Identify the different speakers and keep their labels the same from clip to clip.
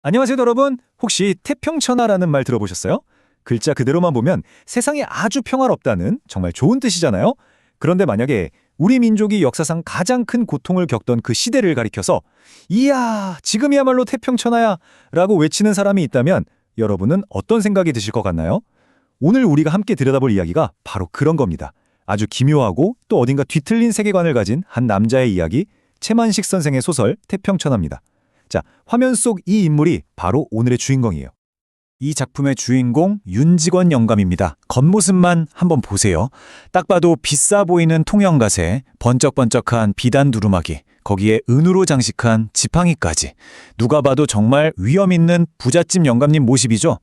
Speaker 1: 안녕하세요, 여러분. 혹시 태평천하라는 말 들어보셨어요? 글자 그대로만 보면 세상이 아주 평화롭다는 정말 좋은 뜻이잖아요. 그런데 만약에 우리 민족이 역사상 가장 큰 고통을 겪던 그 시대를 가리켜서 이야, 지금이야말로 태평천하야 라고 외치는 사람이 있다면 여러분은 어떤 생각이 드실 것 같나요? 오늘 우리가 함께 들여다볼 이야기가 바로 그런 겁니다. 아주 기묘하고 또 어딘가 뒤틀린 세계관을 가진 한 남자의 이야기, 채만식 선생의 소설 태평천하입니다. 자, 화면 속 이 인물이 바로 오늘의 주인공이에요. 이 작품의 주인공 윤직원 영감입니다. 겉모습만 한번 보세요. 딱 봐도 비싸 보이는 통영가세, 번쩍번쩍한 비단 두루마기, 거기에 은으로 장식한 지팡이까지. 누가 봐도 정말 위험 있는 부잣집 영감님 모습이죠.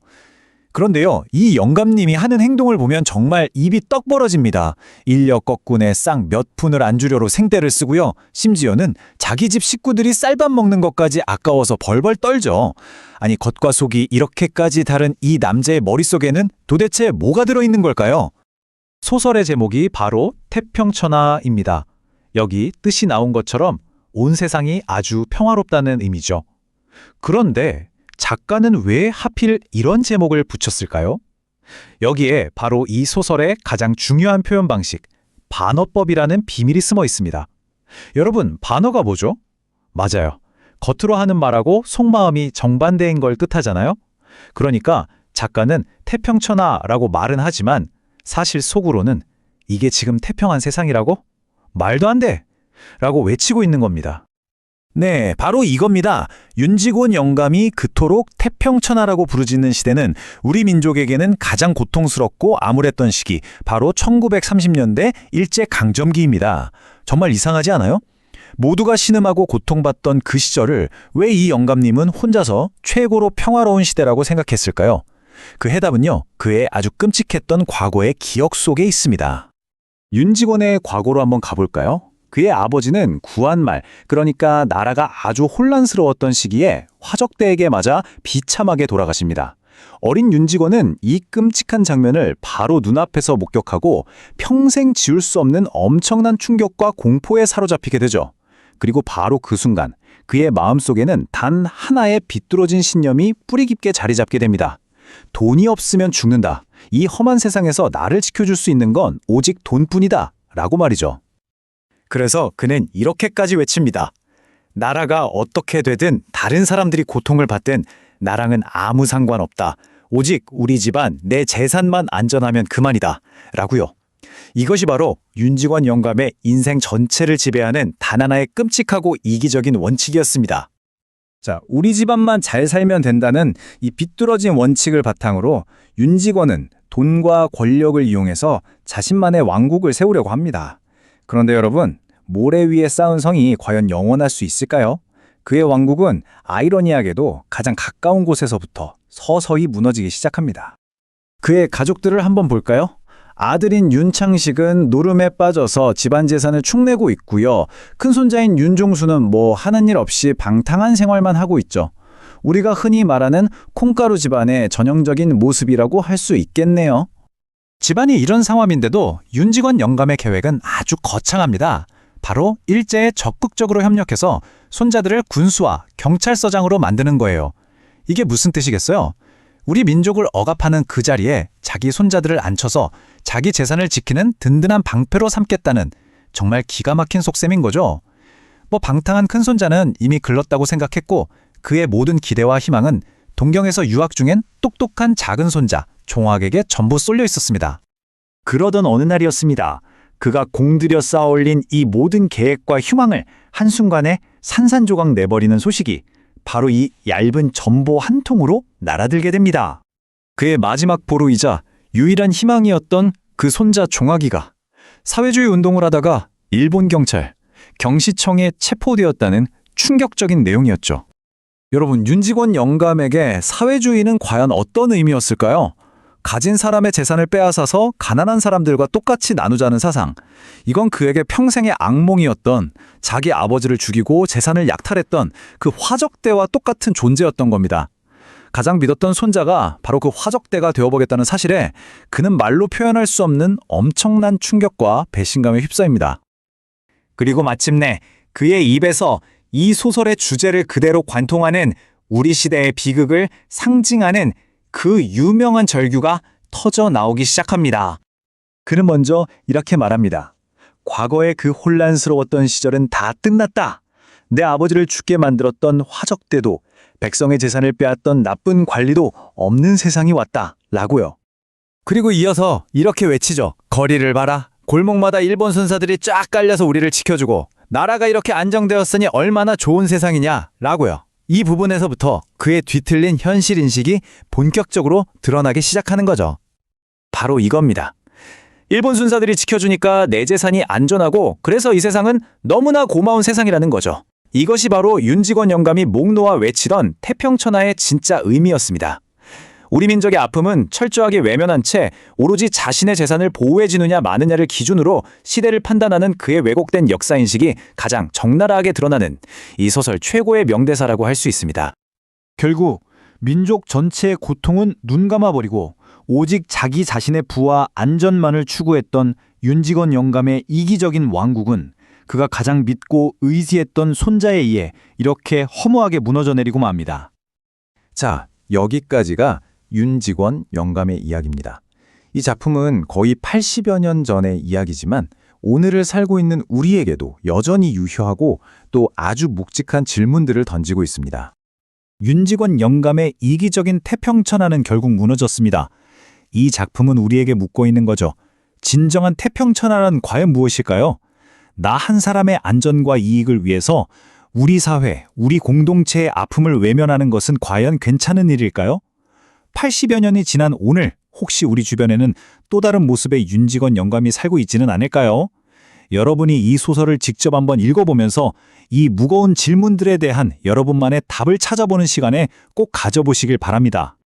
Speaker 1: 그런데요, 이 영감님이 하는 행동을 보면 정말 입이 떡 벌어집니다. 인력 거꾼에 쌍 몇 푼을 안주료로 생떼를 쓰고요. 심지어는 자기 집 식구들이 쌀밥 먹는 것까지 아까워서 벌벌 떨죠. 아니, 겉과 속이 이렇게까지 다른 이 남자의 머릿속에는 도대체 뭐가 들어있는 걸까요? 소설의 제목이 바로 태평천하입니다. 여기 뜻이 나온 것처럼 온 세상이 아주 평화롭다는 의미죠. 그런데 작가는 왜 하필 이런 제목을 붙였을까요? 여기에 바로 이 소설의 가장 중요한 표현 방식, 반어법이라는 비밀이 숨어 있습니다. 여러분, 반어가 뭐죠? 맞아요. 겉으로 하는 말하고 속마음이 정반대인 걸 뜻하잖아요? 그러니까 작가는 태평천하라고 말은 하지만 사실 속으로는 이게 지금 태평한 세상이라고? 말도 안 돼! 라고 외치고 있는 겁니다. 네, 바로 이겁니다. 윤직원 영감이 그토록 태평천하라고 부르짖는 시대는 우리 민족에게는 가장 고통스럽고 암울했던 시기, 바로 1930년대 일제강점기입니다. 정말 이상하지 않아요? 모두가 신음하고 고통받던 그 시절을 왜 이 영감님은 혼자서 최고로 평화로운 시대라고 생각했을까요? 그 해답은요, 그의 아주 끔찍했던 과거의 기억 속에 있습니다. 윤직원의 과거로 한번 가볼까요? 그의 아버지는 구한말, 그러니까 나라가 아주 혼란스러웠던 시기에 화적대에게 맞아 비참하게 돌아가십니다. 어린 윤직원은 이 끔찍한 장면을 바로 눈앞에서 목격하고 평생 지울 수 없는 엄청난 충격과 공포에 사로잡히게 되죠. 그리고 바로 그 순간 그의 마음속에는 단 하나의 비뚤어진 신념이 뿌리 깊게 자리 잡게 됩니다. 돈이 없으면 죽는다. 이 험한 세상에서 나를 지켜줄 수 있는 건 오직 돈뿐이다. 라고 말이죠. 그래서 그는 이렇게까지 외칩니다. 나라가 어떻게 되든 다른 사람들이 고통을 받든 나랑은 아무 상관없다. 오직 우리 집안, 내 재산만 안전하면 그만이다. 라고요. 이것이 바로 윤직원 영감의 인생 전체를 지배하는 단 하나의 끔찍하고 이기적인 원칙이었습니다. 자, 우리 집안만 잘 살면 된다는 이 비뚤어진 원칙을 바탕으로 윤직원은 돈과 권력을 이용해서 자신만의 왕국을 세우려고 합니다. 그런데 여러분, 모래 위에 쌓은 성이 과연 영원할 수 있을까요? 그의 왕국은 아이러니하게도 가장 가까운 곳에서부터 서서히 무너지기 시작합니다. 그의 가족들을 한번 볼까요? 아들인 윤창식은 노름에 빠져서 집안 재산을 축내고 있고요. 큰손자인 윤종수는 하는 일 없이 방탕한 생활만 하고 있죠. 우리가 흔히 말하는 콩가루 집안의 전형적인 모습이라고 할 수 있겠네요. 집안이 이런 상황인데도 윤직원 영감의 계획은 아주 거창합니다. 바로 일제에 적극적으로 협력해서 손자들을 군수와 경찰서장으로 만드는 거예요. 이게 무슨 뜻이겠어요? 우리 민족을 억압하는 그 자리에 자기 손자들을 앉혀서 자기 재산을 지키는 든든한 방패로 삼겠다는 정말 기가 막힌 속셈인 거죠. 방탕한 큰손자는 이미 글렀다고 생각했고 그의 모든 기대와 희망은 동경에서 유학 중엔 똑똑한 작은 손자 종학에게 전부 쏠려 있었습니다. 그러던 어느 날이었습니다. 그가 공들여 쌓아올린 이 모든 계획과 희망을 한순간에 산산조각 내버리는 소식이 바로 이 얇은 전보 한 통으로 날아들게 됩니다. 그의 마지막 보루이자 유일한 희망이었던 그 손자 종학이가 사회주의 운동을 하다가 일본 경찰, 경시청에 체포되었다는 충격적인 내용이었죠. 여러분, 윤직원 영감에게 사회주의는 과연 어떤 의미였을까요? 가진 사람의 재산을 빼앗아서 가난한 사람들과 똑같이 나누자는 사상. 이건 그에게 평생의 악몽이었던, 자기 아버지를 죽이고 재산을 약탈했던 그 화적대와 똑같은 존재였던 겁니다. 가장 믿었던 손자가 바로 그 화적대가 되어보겠다는 사실에 그는 말로 표현할 수 없는 엄청난 충격과 배신감에 휩싸입니다. 그리고 마침내 그의 입에서 이 소설의 주제를 그대로 관통하는
Speaker 2: 우리 시대의 비극을 상징하는 그 유명한 절규가 터져 나오기 시작합니다.
Speaker 1: 그는 먼저 이렇게 말합니다. 과거의 그 혼란스러웠던 시절은 다 끝났다. 내 아버지를 죽게 만들었던 화적 때도 백성의 재산을 빼앗던 나쁜 관리도 없는 세상이 왔다. 라고요.
Speaker 2: 그리고 이어서 이렇게 외치죠. 거리를 봐라. 골목마다 일본 군사들이 쫙 깔려서 우리를 지켜주고 나라가 이렇게 안정되었으니 얼마나 좋은 세상이냐 라고요. 이 부분에서부터 그의 뒤틀린 현실 인식이 본격적으로 드러나기 시작하는 거죠. 바로 이겁니다. 일본 순사들이 지켜주니까 내 재산이 안전하고 그래서 이 세상은 너무나 고마운 세상이라는 거죠. 이것이 바로 윤직원 영감이 목 놓아 외치던 태평천하의 진짜 의미였습니다. 우리 민족의 아픔은 철저하게 외면한 채 오로지 자신의 재산을 보호해주느냐 마느냐를 기준으로 시대를 판단하는 그의 왜곡된 역사인식이 가장 적나라하게 드러나는 이 소설 최고의 명대사라고 할 수 있습니다.
Speaker 1: 결국 민족 전체의 고통은 눈 감아버리고 오직 자기 자신의 부와 안전만을 추구했던 윤직원 영감의 이기적인 왕국은 그가 가장 믿고 의지했던 손자에 의해 이렇게 허무하게 무너져 내리고 맙니다.
Speaker 2: 자, 여기까지가 윤직원 영감의 이야기입니다. 이 작품은 거의 80여 년 전의 이야기지만 오늘을 살고 있는 우리에게도 여전히 유효하고 또 아주 묵직한 질문들을 던지고 있습니다.
Speaker 1: 윤직원 영감의 이기적인 태평천하는 결국 무너졌습니다. 이 작품은 우리에게 묻고 있는 거죠. 진정한 태평천하는 과연 무엇일까요? 나 한 사람의 안전과 이익을 위해서 우리 사회, 우리 공동체의 아픔을 외면하는 것은 과연 괜찮은 일일까요? 80여 년이 지난 오늘 혹시 우리 주변에는 또 다른 모습의 윤직원 영감이 살고 있지는 않을까요? 여러분이 이 소설을 직접 한번 읽어보면서 이 무거운 질문들에 대한 여러분만의 답을 찾아보는 시간에 꼭 가져보시길 바랍니다.